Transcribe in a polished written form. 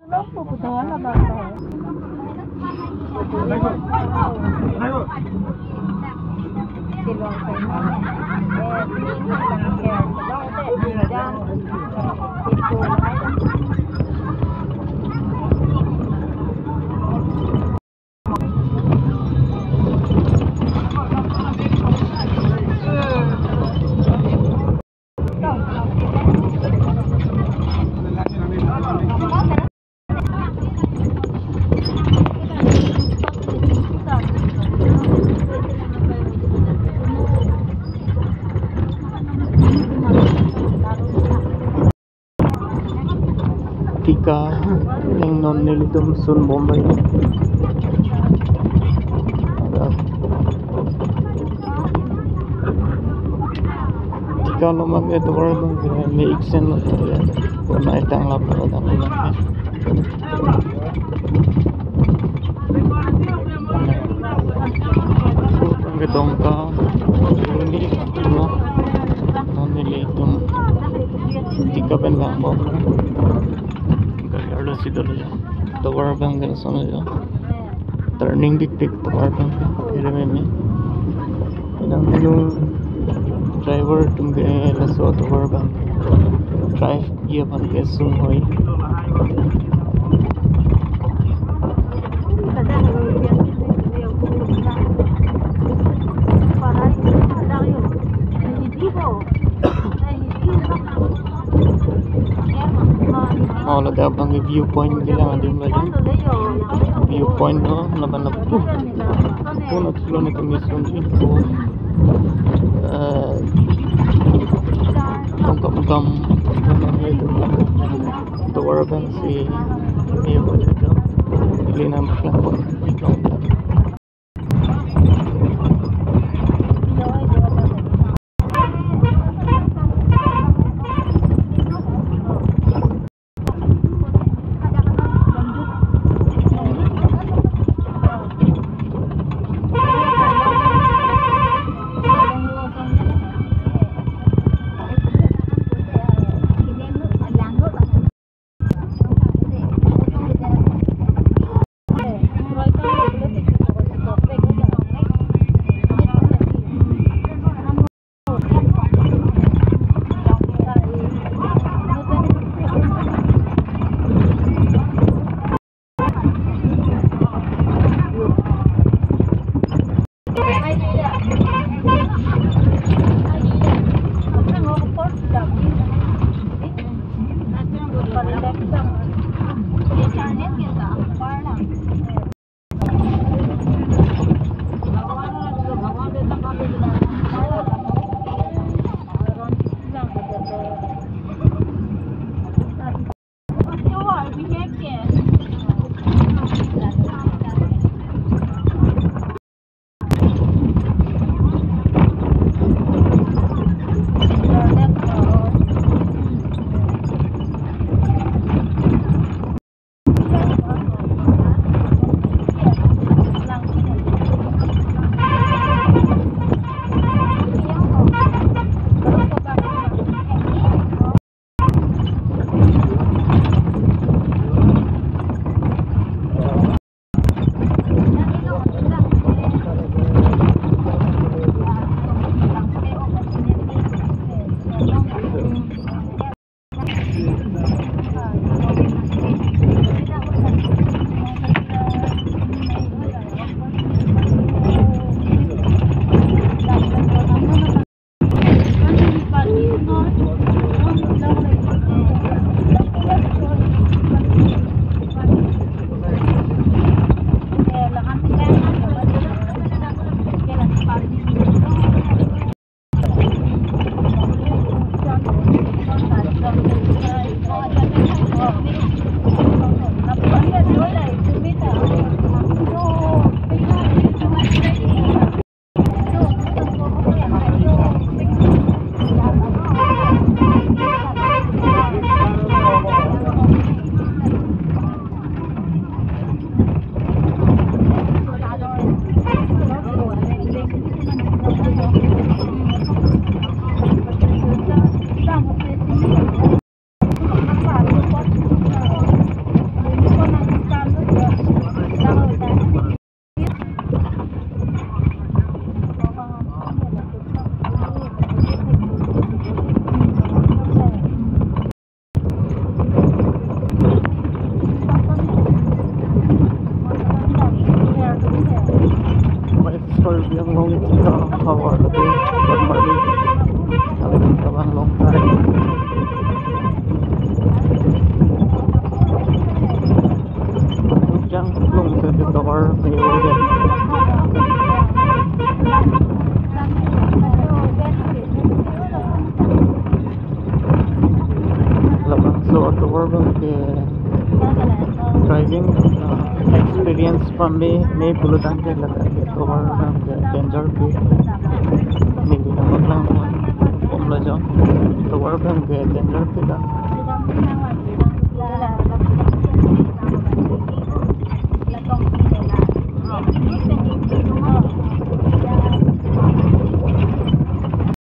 puputuhan na ba ito? Silong sa inyo. Tika yang non nilitum sun Bombay. Tika naman ito orang bang may iksen na tayo. Kung naitang lapar at ang ilang. Ang gatong ka ini ano non nilitum tika ben lang mo. Ada sih dulu ya, tower bank kan sana ya, turning dik tower bank, ini memang, ini driver tunggu laso tower bank, drive dia pakai sungai. Oh, ada abang viewpoint gila ada macam viewpoint no, naban pun nagsilo nito mission info tungkap tower bank si iyo dito ili nampak lang po driving experience may pulutan ke lata ke tower bang ke danger pe ni bi lang pomla jo tower bang ke danger pe da Là